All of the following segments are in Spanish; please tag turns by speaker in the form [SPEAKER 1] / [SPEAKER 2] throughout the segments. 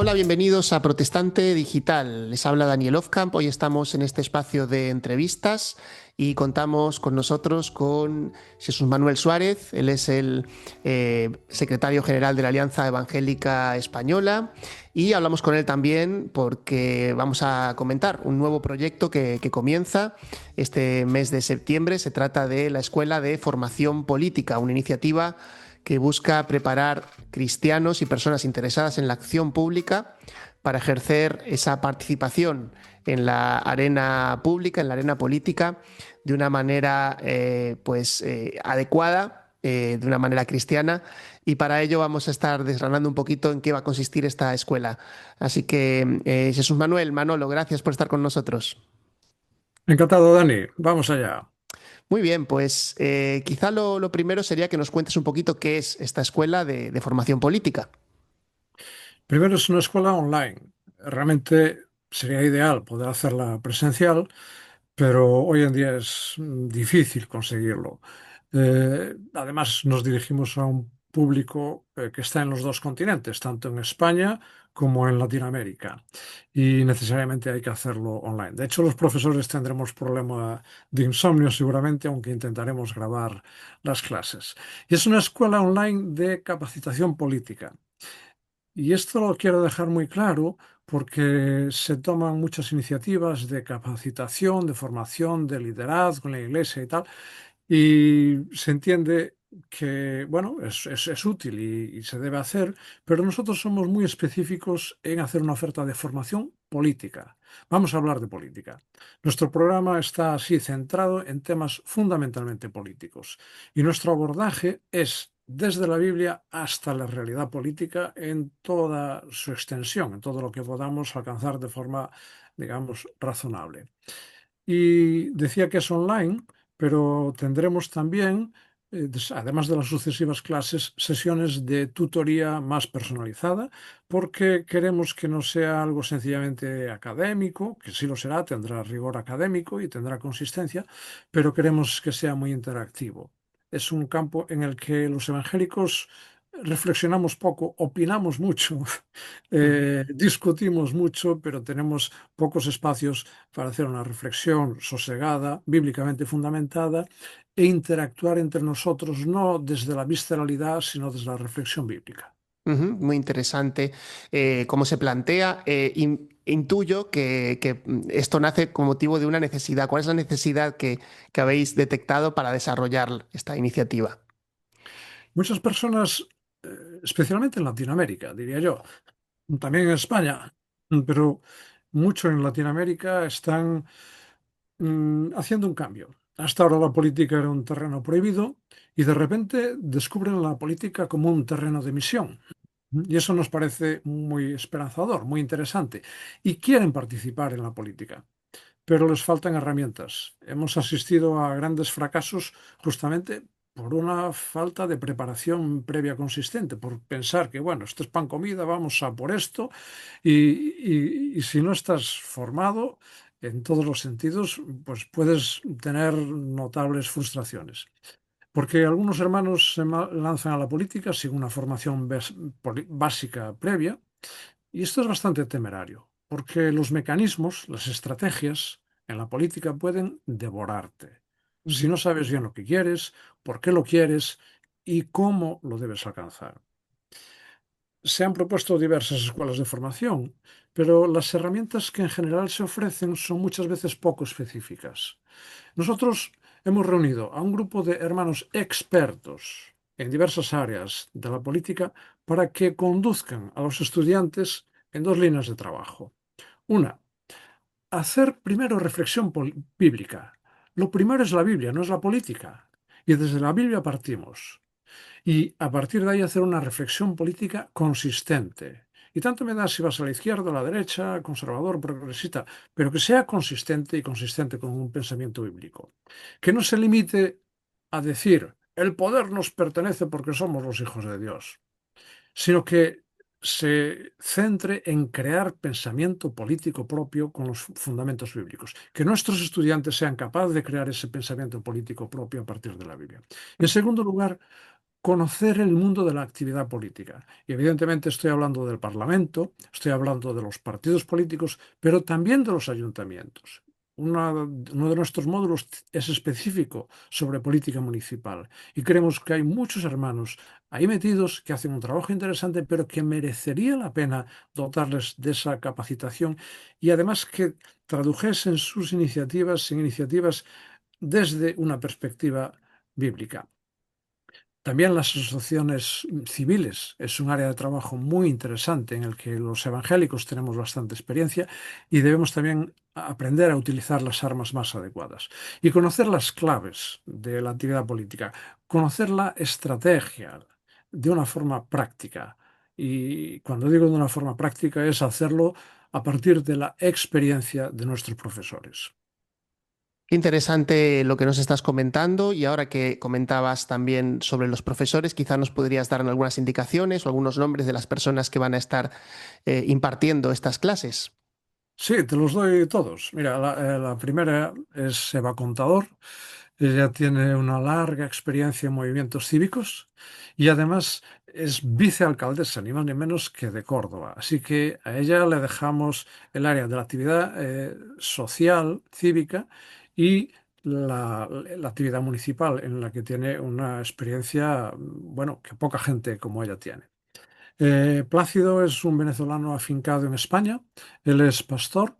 [SPEAKER 1] Hola, bienvenidos a Protestante Digital. Les habla Daniel Ofkamp. Hoy estamos en este espacio de entrevistas y contamos con nosotros con Jesús Manuel Suárez. Él es el secretario general de la Alianza Evangélica Española y hablamos con él también porque vamos a comentar un nuevo proyecto que comienza este mes de septiembre. Se trata de la Escuela de Formación Política, una iniciativa que busca preparar cristianos y personas interesadas en la acción pública para ejercer esa participación en la arena pública, en la arena política, de una manera adecuada, de una manera cristiana, y para ello vamos a estar desgranando un poquito en qué va a consistir esta escuela. Así que, Jesús Manuel, Manolo, gracias por estar con nosotros.
[SPEAKER 2] Encantado, Dani. Vamos allá.
[SPEAKER 1] Muy bien, pues quizá lo primero sería que nos cuentes un poquito qué es esta escuela de formación política.
[SPEAKER 2] Primero es una escuela online. Realmente sería ideal poder hacerla presencial, pero hoy en día es difícil conseguirlo. Además, nos dirigimos a un público que está en los dos continentes, tanto en España como en Latinoamérica, y necesariamente hay que hacerlo online. De hecho, los profesores tendremos problema de insomnio seguramente, aunque intentaremos grabar las clases. Y es una escuela online de capacitación política. Y esto lo quiero dejar muy claro porque se toman muchas iniciativas de capacitación, de formación, de liderazgo en la iglesia y tal, y se entiende que, bueno, es útil y se debe hacer, pero nosotros somos muy específicos en hacer una oferta de formación política. Vamos a hablar de política. Nuestro programa está así centrado en temas fundamentalmente políticos y nuestro abordaje es desde la Biblia hasta la realidad política en toda su extensión, en todo lo que podamos alcanzar de forma, digamos, razonable. Y decía que es online, pero tendremos también, además de las sucesivas clases, sesiones de tutoría más personalizada, porque queremos que no sea algo sencillamente académico, que sí lo será, tendrá rigor académico y tendrá consistencia, pero queremos que sea muy interactivo. Es un campo en el que los evangélicos reflexionamos poco, opinamos mucho,
[SPEAKER 1] Ujú.
[SPEAKER 2] discutimos mucho, pero tenemos pocos espacios para hacer una reflexión sosegada, bíblicamente fundamentada, e interactuar entre nosotros no desde la visceralidad, sino desde la reflexión bíblica.
[SPEAKER 1] Ujú, muy interesante cómo se plantea. Intuyo que esto nace con motivo de una necesidad. ¿Cuál es la necesidad que habéis detectado para desarrollar esta iniciativa?
[SPEAKER 2] Muchas personas, especialmente en Latinoamérica, diría yo, también en España, pero mucho en Latinoamérica están haciendo un cambio. Hasta ahora la política era un terreno prohibido y de repente descubren la política como un terreno de misión. Y eso nos parece muy esperanzador, muy interesante. Y quieren participar en la política, pero les faltan herramientas. Hemos asistido a grandes fracasos justamente por una falta de preparación previa consistente, por pensar que, bueno, esto es pan comida, vamos a por esto, y si no estás formado en todos los sentidos, pues puedes tener notables frustraciones. Porque algunos hermanos lanzan a la política sin una formación básica previa, y esto es bastante temerario, porque los mecanismos, las estrategias en la política pueden devorarte. Si
[SPEAKER 1] Ujú.
[SPEAKER 2] no sabes bien lo que quieres, por qué lo quieres y cómo lo debes alcanzar. Se han propuesto diversas escuelas de formación, pero las herramientas que en general se ofrecen son muchas veces poco específicas. Nosotros hemos reunido a un grupo de hermanos expertos en diversas áreas de la política para que conduzcan a los estudiantes en dos líneas de trabajo. Una, hacer primero reflexión bíblica. Lo primero es la Biblia, no es la política. Y desde la Biblia partimos. Y a partir de ahí hacer una reflexión política consistente. Y tanto me da si vas a la izquierda, a la derecha, conservador, progresista, pero que sea consistente y consistente con un pensamiento bíblico. Que no se limite a decir, el poder nos pertenece porque somos los hijos de Dios, sino que se centre en crear pensamiento político propio con los fundamentos bíblicos. Que nuestros estudiantes sean capaces de crear ese pensamiento político propio a partir de la Biblia. En segundo lugar, conocer el mundo de la actividad política. Y evidentemente estoy hablando del Parlamento, estoy hablando de los partidos políticos, pero también de los ayuntamientos. Uno de nuestros módulos es específico sobre política municipal y creemos que hay muchos hermanos ahí metidos que hacen un trabajo interesante, pero que merecería la pena dotarles de esa capacitación y además que tradujesen sus iniciativas en iniciativas desde una perspectiva bíblica. También las asociaciones civiles es un área de trabajo muy interesante en el que los evangélicos tenemos bastante experiencia y debemos también aprender a utilizar las armas más adecuadas y conocer las claves de la actividad política, conocer la estrategia de una forma práctica. Y cuando digo de una forma práctica es hacerlo a partir de la experiencia de nuestros profesores.
[SPEAKER 1] Qué interesante lo que nos estás comentando y ahora que comentabas también sobre los profesores, quizá nos podrías dar algunas indicaciones o algunos nombres de las personas que van a estar impartiendo estas clases.
[SPEAKER 2] Sí, te los doy todos. Mira, la primera es Eva Contador. Ella tiene una larga experiencia en movimientos cívicos y además es vicealcaldesa, ni más ni menos que de Córdoba. Así que a ella le dejamos el área de la actividad social, cívica y la actividad municipal, en la que tiene una experiencia, bueno, que poca gente como ella tiene. Plácido es un venezolano afincado en España. Él es pastor,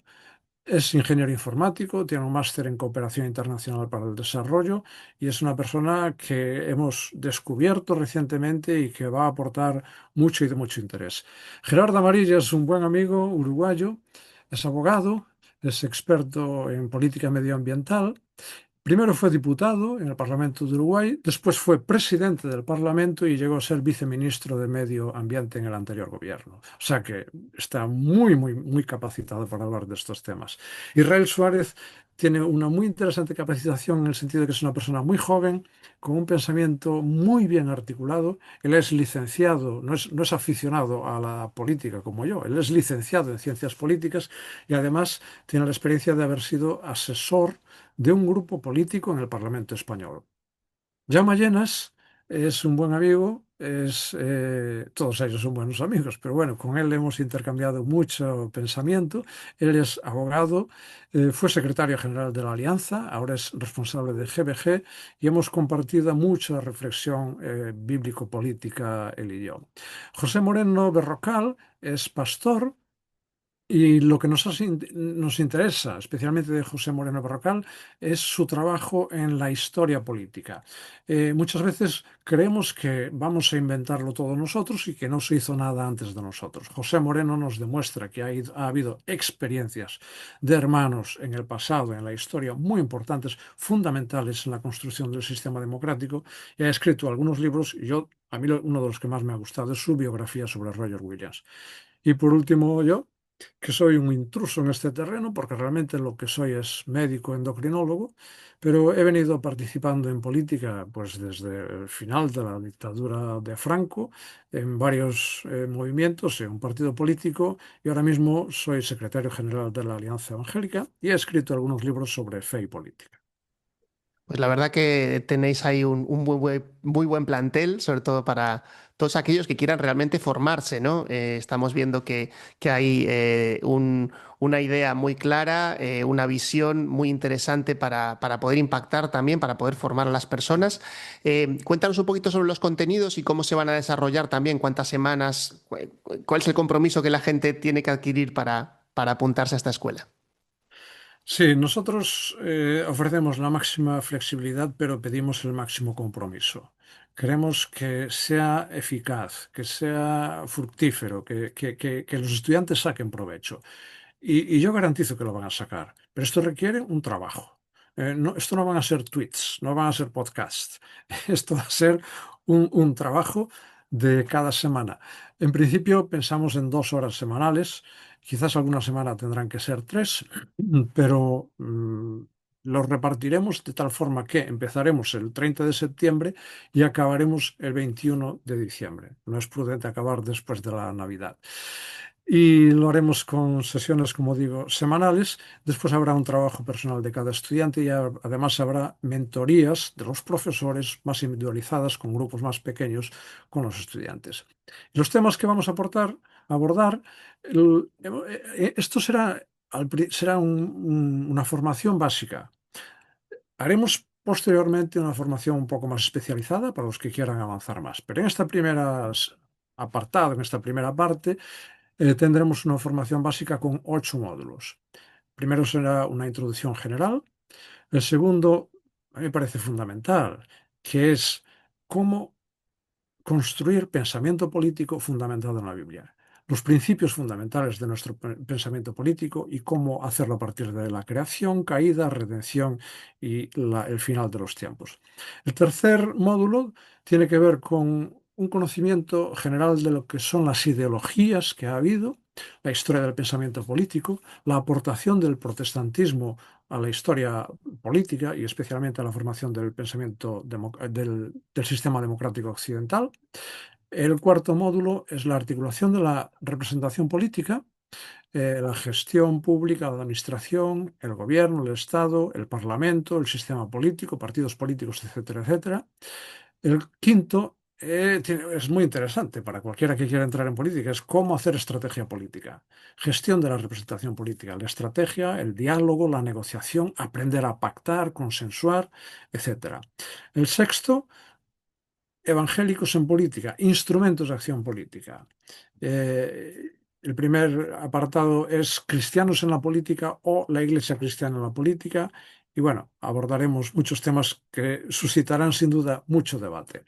[SPEAKER 2] es ingeniero informático, tiene un máster en cooperación internacional para el desarrollo y es una persona que hemos descubierto recientemente y que va a aportar mucho y de mucho interés. Gerardo Amarilla es un buen amigo uruguayo, es abogado, es experto en política medioambiental. Primero fue diputado en el Parlamento de Uruguay, después fue presidente del Parlamento y llegó a ser viceministro de Medio Ambiente en el anterior gobierno. O sea que está muy, muy, muy capacitado para hablar de estos temas. Israel Suárez tiene una muy interesante capacitación en el sentido de que es una persona muy joven, con un pensamiento muy bien articulado. Él es licenciado, no es aficionado a la política como yo, él es licenciado en ciencias políticas y además tiene la experiencia de haber sido asesor de un grupo político en el Parlamento español. Jaume Llenas es un buen amigo, todos ellos son buenos amigos, pero bueno, con él hemos intercambiado mucho pensamiento. Él es abogado, fue secretario general de la Alianza, ahora es responsable de GBG y hemos compartido mucha reflexión bíblico-política él y yo. José Moreno Berrocal es pastor. Y lo que nos interesa, especialmente de José Moreno Berrocal, es su trabajo en la historia política. Muchas veces creemos que vamos a inventarlo todo nosotros y que no se hizo nada antes de nosotros. José Moreno nos demuestra que ha habido experiencias de hermanos en el pasado, en la historia, muy importantes, fundamentales en la construcción del sistema democrático, y ha escrito algunos libros. A mí uno de los que más me ha gustado es su biografía sobre Roger Williams. Y por último, yo, que soy un intruso en este terreno, porque realmente lo que soy es médico endocrinólogo, pero he venido participando en política pues desde el final de la dictadura de Franco, en varios movimientos, en un partido político, y ahora mismo soy secretario general de la Alianza Evangélica y he escrito algunos libros sobre fe y política.
[SPEAKER 1] Pues la verdad que tenéis ahí un muy buen plantel, sobre todo para todos aquellos que quieran realmente formarse, ¿no? Estamos viendo que hay una idea muy clara, una visión muy interesante para poder impactar también, para poder formar a las personas. Cuéntanos un poquito sobre los contenidos y cómo se van a desarrollar también, cuántas semanas, cuál es el compromiso que la gente tiene que adquirir para apuntarse a esta escuela.
[SPEAKER 2] Sí, nosotros ofrecemos la máxima flexibilidad, pero pedimos el máximo compromiso. Queremos que sea eficaz, que sea fructífero, que los estudiantes saquen provecho. Y yo garantizo que lo van a sacar, pero esto requiere un trabajo. Esto no van a ser tweets, no van a ser podcasts. Esto va a ser un trabajo de cada semana. En principio pensamos en 2 horas semanales, quizás alguna semana tendrán que ser tres, pero los repartiremos de tal forma que empezaremos el 30 de septiembre y acabaremos el 21 de diciembre. No es prudente acabar después de la Navidad. y lo haremos con sesiones, como digo, semanales. Después habrá un trabajo personal de cada estudiante y además habrá mentorías de los profesores más individualizadas con grupos más pequeños con los estudiantes. Los temas que vamos a abordar, esto será, será una formación básica. Haremos posteriormente una formación un poco más especializada para los que quieran avanzar más. Pero en esta primera apartado, en esta primera parte, tendremos una formación básica con 8 módulos. Primero será una introducción general. El segundo, a mí me parece fundamental, que es cómo construir pensamiento político fundamentado en la Biblia. Los principios fundamentales de nuestro pensamiento político y cómo hacerlo a partir de la creación, caída, redención y el final de los tiempos. El tercer módulo tiene que ver con un conocimiento general de lo que son las ideologías que ha habido, la historia del pensamiento político, la aportación del protestantismo a la historia política y especialmente a la formación del pensamiento del sistema democrático occidental. El cuarto módulo es la articulación de la representación política, la gestión pública, la administración, el gobierno, el Estado, el Parlamento, el sistema político, partidos políticos, etcétera, etcétera. El quinto es muy interesante para cualquiera que quiera entrar en política, es cómo hacer estrategia política, gestión de la representación política, la estrategia, el diálogo, la negociación, aprender a pactar, consensuar, etcétera. El sexto, evangélicos en política, instrumentos de acción política. El primer apartado es cristianos en la política o la iglesia cristiana en la política. Y bueno, abordaremos muchos temas que suscitarán sin duda mucho debate.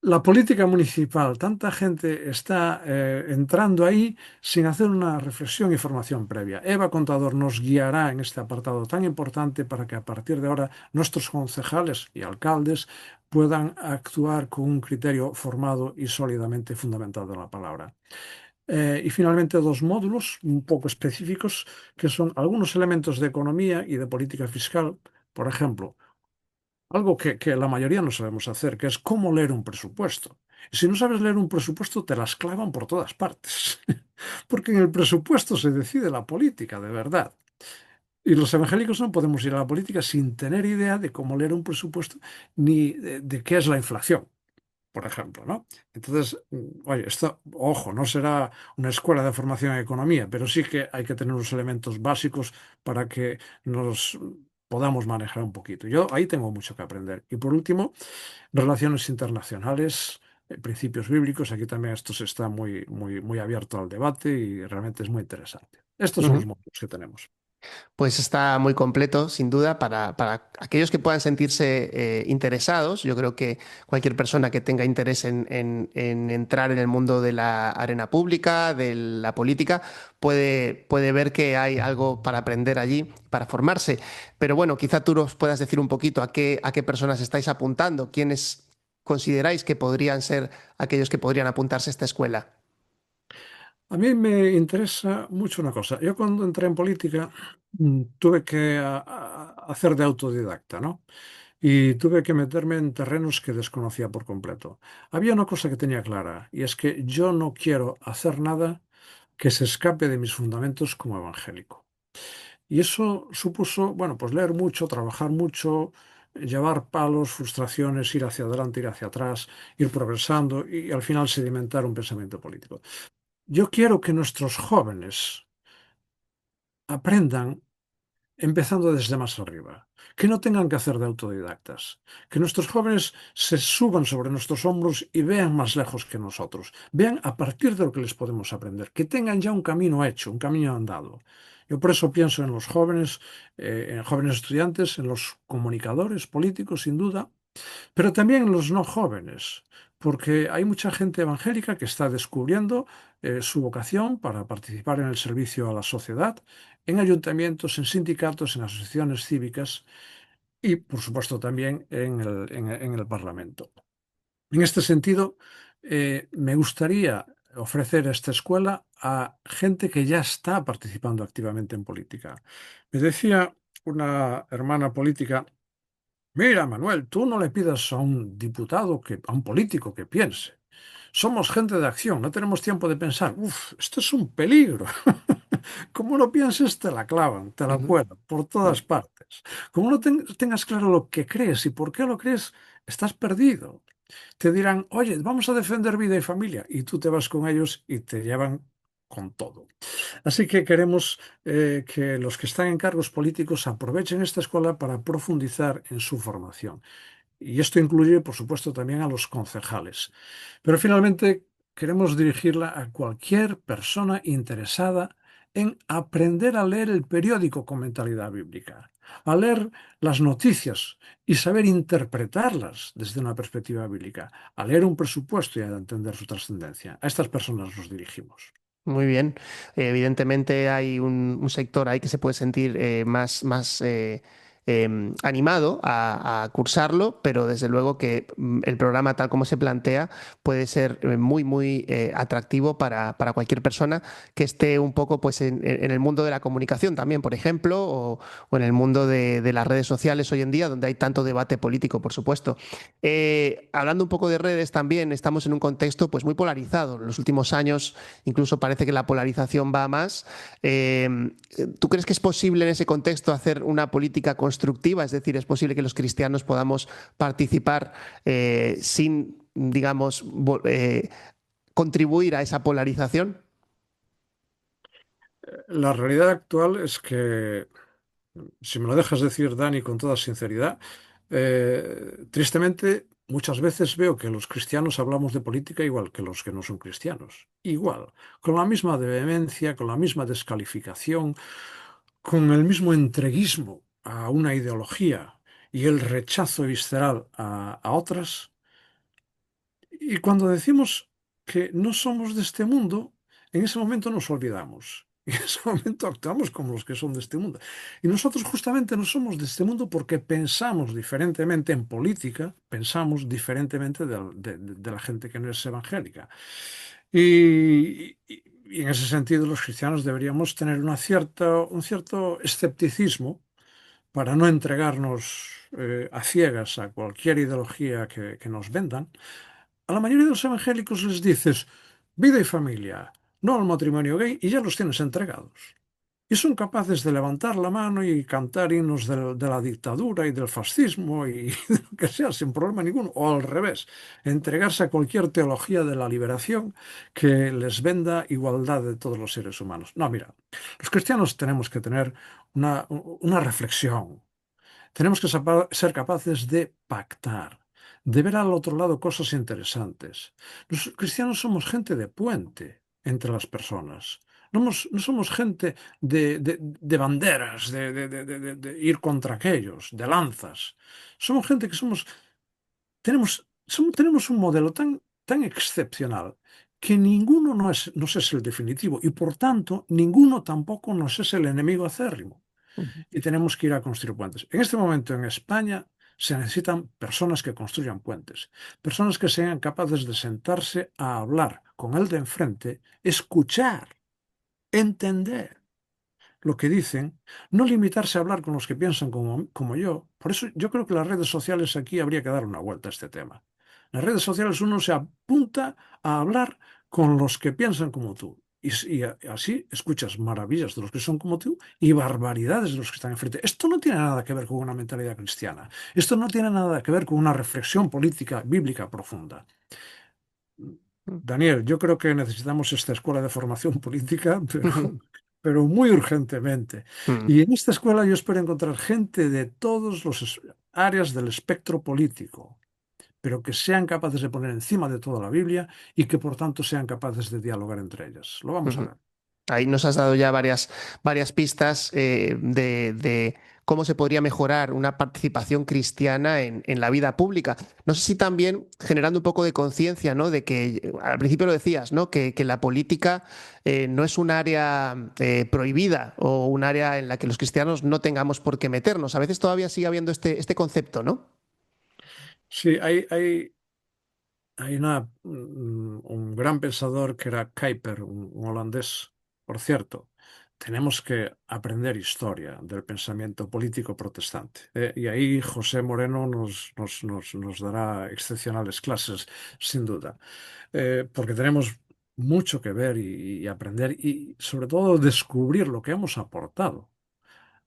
[SPEAKER 2] La política municipal, tanta gente está entrando ahí sin hacer una reflexión y formación previa. Eva Contador nos guiará en este apartado tan importante para que a partir de ahora nuestros concejales y alcaldes puedan actuar con un criterio formado y sólidamente fundamentado en la palabra. Y finalmente 2 módulos un poco específicos que son algunos elementos de economía y de política fiscal. Por ejemplo, algo que la mayoría no sabemos hacer, que es cómo leer un presupuesto. Y si no sabes leer un presupuesto, te las clavan por todas partes. Porque en el presupuesto se decide la política, de verdad. Y los evangélicos no podemos ir a la política sin tener idea de cómo leer un presupuesto ni de qué es la inflación, por ejemplo, ¿no? Entonces, oye, esto, ojo, no será una escuela de formación en economía, pero sí que hay que tener unos elementos básicos para que nos podamos manejar un poquito. Yo ahí tengo mucho que aprender. Y por último, relaciones internacionales, principios bíblicos. Aquí también esto se está muy abierto al debate y realmente es muy interesante. Estos son los
[SPEAKER 1] Ujú.
[SPEAKER 2] módulos que tenemos.
[SPEAKER 1] Pues está muy completo, sin duda, para aquellos que puedan sentirse interesados. Yo creo que cualquier persona que tenga interés en entrar en el mundo de la arena pública, de la política, puede ver que hay algo para aprender allí, para formarse. Pero bueno, quizá tú nos puedas decir un poquito a qué personas estáis apuntando, quiénes consideráis que podrían ser aquellos que podrían apuntarse a esta escuela.
[SPEAKER 2] A mí me interesa mucho una cosa. Yo cuando entré en política tuve que hacer de autodidacta, ¿no? Y tuve que meterme en terrenos que desconocía por completo. Había una cosa que tenía clara, y es que yo no quiero hacer nada que se escape de mis fundamentos como evangélico. Y eso supuso, bueno, pues leer mucho, trabajar mucho, llevar palos, frustraciones, ir hacia adelante, ir hacia atrás, ir progresando y al final sedimentar un pensamiento político. Yo quiero que nuestros jóvenes aprendan empezando desde más arriba, que no tengan que hacer de autodidactas, que nuestros jóvenes se suban sobre nuestros hombros y vean más lejos que nosotros, vean a partir de lo que les podemos aprender, que tengan ya un camino hecho, un camino andado. Yo por eso pienso en los jóvenes, en jóvenes estudiantes, en los comunicadores políticos, sin duda, pero también los no jóvenes, porque hay mucha gente evangélica que está descubriendo su vocación para participar en el servicio a la sociedad, en ayuntamientos, en sindicatos, en asociaciones cívicas y, por supuesto, también en el Parlamento. En este sentido, me gustaría ofrecer esta escuela a gente que ya está participando activamente en política. Me decía una hermana política: mira, Manuel, tú no le pidas a un diputado, a un político que piense. somos gente de acción, no tenemos tiempo de pensar, uff, esto es un peligro. Como no pienses, te la clavan, te la
[SPEAKER 1] Ujú,
[SPEAKER 2] cuelan por todas partes. Como no tengas claro lo que crees y por qué lo crees, estás perdido. Te dirán, oye, vamos a defender vida y familia, y tú te vas con ellos y te llevan con todo. Así que queremos que los que están en cargos políticos aprovechen esta escuela para profundizar en su formación. Y esto incluye, por supuesto, también a los concejales. Pero finalmente queremos dirigirla a cualquier persona interesada en aprender a leer el periódico con mentalidad bíblica, a leer las noticias y saber interpretarlas desde una perspectiva bíblica, a leer un presupuesto y a entender su trascendencia. A estas personas nos dirigimos.
[SPEAKER 1] muy bien. Evidentemente hay un sector ahí que se puede sentir más animado a cursarlo, pero desde luego que el programa tal como se plantea puede ser muy atractivo para cualquier persona que esté un poco pues, en el mundo de la comunicación también, por ejemplo, o en el mundo de las redes sociales hoy en día, donde hay tanto debate político, por supuesto. Hablando un poco de redes también, estamos en un contexto pues, muy polarizado. En los últimos años incluso parece que la polarización va a más. Eh, ¿Tú crees que es posible en ese contexto hacer una política constructiva? Es decir, ¿es posible que los cristianos podamos participar sin, digamos, contribuir a esa polarización?
[SPEAKER 2] La realidad actual es que, si me lo dejas decir, Dani, con toda sinceridad, tristemente muchas veces veo que los cristianos hablamos de política igual que los que no son cristianos. Igual, con la misma vehemencia, con la misma descalificación, con el mismo entreguismo a una ideología y el rechazo visceral a otras. Y cuando decimos que no somos de este mundo, en ese momento nos olvidamos. En ese momento actuamos como los que son de este mundo. Y nosotros justamente no somos de este mundo porque pensamos diferentemente en política, pensamos diferentemente de la gente que no es evangélica. Y en ese sentido los cristianos deberíamos tener un cierto escepticismo para no entregarnos a ciegas a cualquier ideología que nos vendan. A la mayoría de los evangélicos les dices vida y familia, no al matrimonio gay, y ya los tienes entregados. Y son capaces de levantar la mano y cantar himnos de la dictadura y del fascismo y de lo que sea, sin problema ninguno. O al revés, entregarse a cualquier teología de la liberación que les venda igualdad de todos los seres humanos. No, mira, los cristianos tenemos que tener una reflexión. Tenemos que ser capaces de pactar, de ver al otro lado cosas interesantes. Los cristianos somos gente de puente entre las personas. No somos gente de banderas, de ir contra aquellos, de lanzas. Somos gente que tenemos un modelo tan excepcional que ninguno nos es el definitivo y por tanto ninguno tampoco nos es el enemigo acérrimo y tenemos que ir a construir puentes. En este momento en España se necesitan personas que construyan puentes, personas que sean capaces de sentarse a hablar con el de enfrente, escuchar, entender lo que dicen, no limitarse a hablar con los que piensan como yo. Por eso yo creo que las redes sociales aquí habría que dar una vuelta a este tema. En las redes sociales uno se apunta a hablar con los que piensan como tú. Y así escuchas maravillas de los que son como tú y barbaridades de los que están enfrente. Esto no tiene nada que ver con una mentalidad cristiana. Esto no tiene nada que ver con una reflexión política bíblica profunda. Daniel, yo creo que necesitamos esta escuela de formación política, pero muy urgentemente. Y en esta escuela yo espero encontrar gente de todas las áreas del espectro político, pero que sean capaces de poner encima de toda la Biblia y que por tanto sean capaces de dialogar entre ellas. Lo vamos a ver.
[SPEAKER 1] Ahí nos has dado ya varias pistas de cómo se podría mejorar una participación cristiana en la vida pública. No sé si también generando un poco de conciencia, ¿no? De que al principio lo decías, ¿no? Que la política no es un área prohibida o un área en la que los cristianos no tengamos por qué meternos. A veces todavía sigue habiendo este concepto, ¿no?
[SPEAKER 2] Sí, hay un gran pensador que era Kuyper, un holandés, por cierto. tenemos que aprender historia del pensamiento político protestante. Y ahí José Moreno nos dará excepcionales clases, sin duda. Porque tenemos mucho que ver y aprender y sobre todo descubrir lo que hemos aportado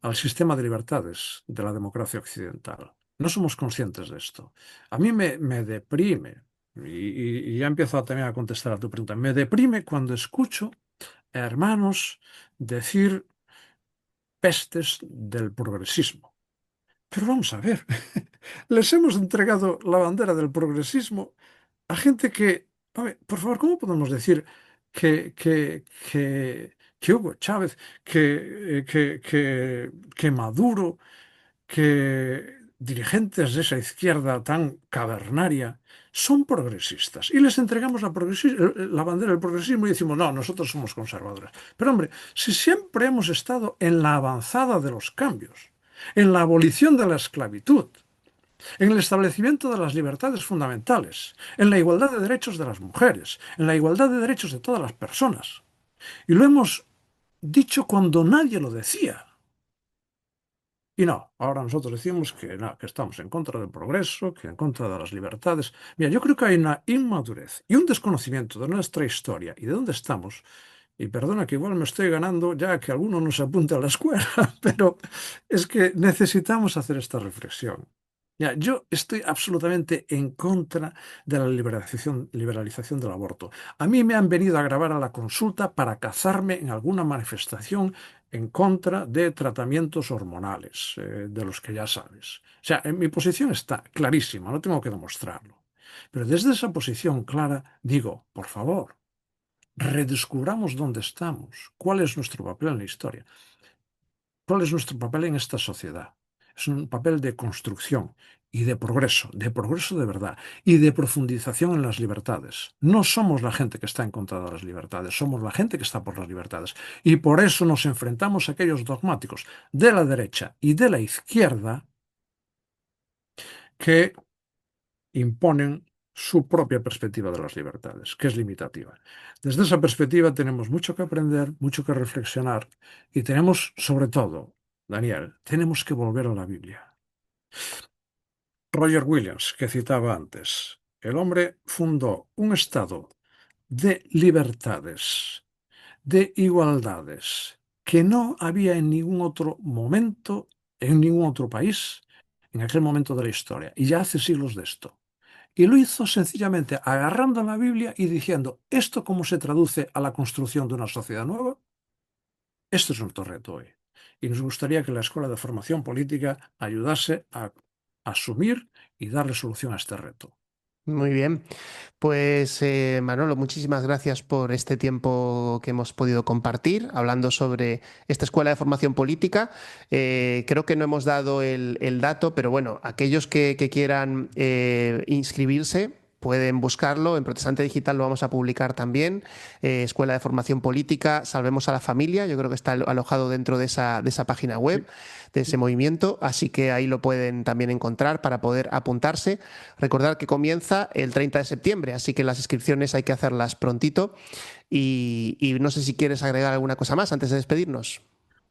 [SPEAKER 2] al sistema de libertades de la democracia occidental. No somos conscientes de esto. A mí me deprime, y ya empiezo también a contestar a tu pregunta, me deprime cuando escucho a hermanos decir pestes del progresismo. Pero vamos a ver, les hemos entregado la bandera del progresismo a gente que, a ver, por favor, ¿cómo podemos decir que Hugo Chávez, que Maduro, que dirigentes de esa izquierda tan cavernaria son progresistas y les entregamos la bandera del progresismo y decimos, no, nosotros somos conservadores? Pero hombre, si siempre hemos estado en la avanzada de los cambios, en la abolición de la esclavitud, en el establecimiento de las libertades fundamentales, en la igualdad de derechos de las mujeres, en la igualdad de derechos de todas las personas. Y lo hemos dicho cuando nadie lo decía. Y no, ahora nosotros decimos que, no, que estamos en contra del progreso, que en contra de las libertades. Mira, yo creo que hay una inmadurez y un desconocimiento de nuestra historia y de dónde estamos. Y perdona que igual me estoy ganando ya que alguno nos apunte a la escuela, pero es que necesitamos hacer esta reflexión. Ya, yo estoy absolutamente en contra de la liberalización del aborto. A mí me han venido a grabar a la consulta para cazarme en alguna manifestación en contra de tratamientos hormonales, de los que ya sabes. O sea, mi posición está clarísima, no tengo que demostrarlo. Pero desde esa posición clara digo, por favor, redescubramos dónde estamos, cuál es nuestro papel en la historia, cuál es nuestro papel en esta sociedad. Es un papel de construcción y de progreso de verdad y de profundización en las libertades. No somos la gente que está en contra de las libertades, somos la gente que está por las libertades. Y por eso nos enfrentamos a aquellos dogmáticos de la derecha y de la izquierda que imponen su propia perspectiva de las libertades, que es limitativa. Desde esa perspectiva tenemos mucho que aprender, mucho que reflexionar y tenemos, sobre todo, Daniel, tenemos que volver a la Biblia. Roger Williams, que citaba antes, el hombre fundó un estado de libertades, de igualdades, que no había en ningún otro momento, en ningún otro país, en aquel momento de la historia, y ya hace siglos de esto. Y lo hizo sencillamente agarrando la Biblia y diciendo, ¿esto cómo se traduce a la construcción de una sociedad nueva? Esto es nuestro reto hoy. Y nos gustaría que la Escuela de Formación Política ayudase a asumir y darle solución a este reto.
[SPEAKER 1] Muy bien. Pues Manolo, muchísimas gracias por este tiempo que hemos podido compartir hablando sobre esta escuela de formación política. Creo que no hemos dado el dato, pero bueno, aquellos que quieran inscribirse pueden buscarlo. En Protestante Digital lo vamos a publicar también. Escuela de Formación Política, Salvemos a la Familia. Yo creo que está alojado dentro de esa página web, de ese movimiento. Así que ahí lo pueden también encontrar para poder apuntarse. Recordar que comienza el 30 de septiembre, así que las inscripciones hay que hacerlas prontito. Y no sé si quieres agregar alguna cosa más antes de despedirnos.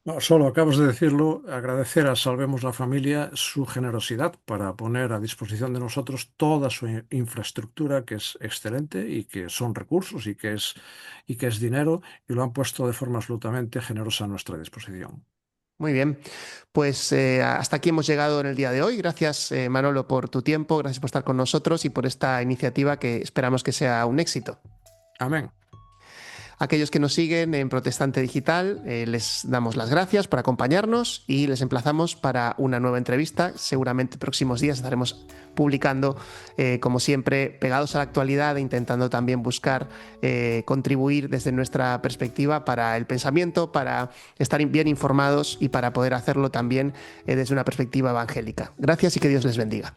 [SPEAKER 2] No, solo acabas de decirlo, agradecer a Salvemos la Familia su generosidad para poner a disposición de nosotros toda su infraestructura, que es excelente y que son recursos y que es dinero, y lo han puesto de forma absolutamente generosa a nuestra disposición.
[SPEAKER 1] Muy bien, pues hasta aquí hemos llegado en el día de hoy. Gracias, Manolo, por tu tiempo, gracias por estar con nosotros y por esta iniciativa que esperamos que sea un éxito.
[SPEAKER 2] Amén.
[SPEAKER 1] Aquellos que nos siguen en Protestante Digital, les damos las gracias por acompañarnos y les emplazamos para una nueva entrevista. Seguramente próximos días estaremos publicando, como siempre, pegados a la actualidad e intentando también buscar contribuir desde nuestra perspectiva para el pensamiento, para estar bien informados y para poder hacerlo también desde una perspectiva evangélica. Gracias y que Dios les bendiga.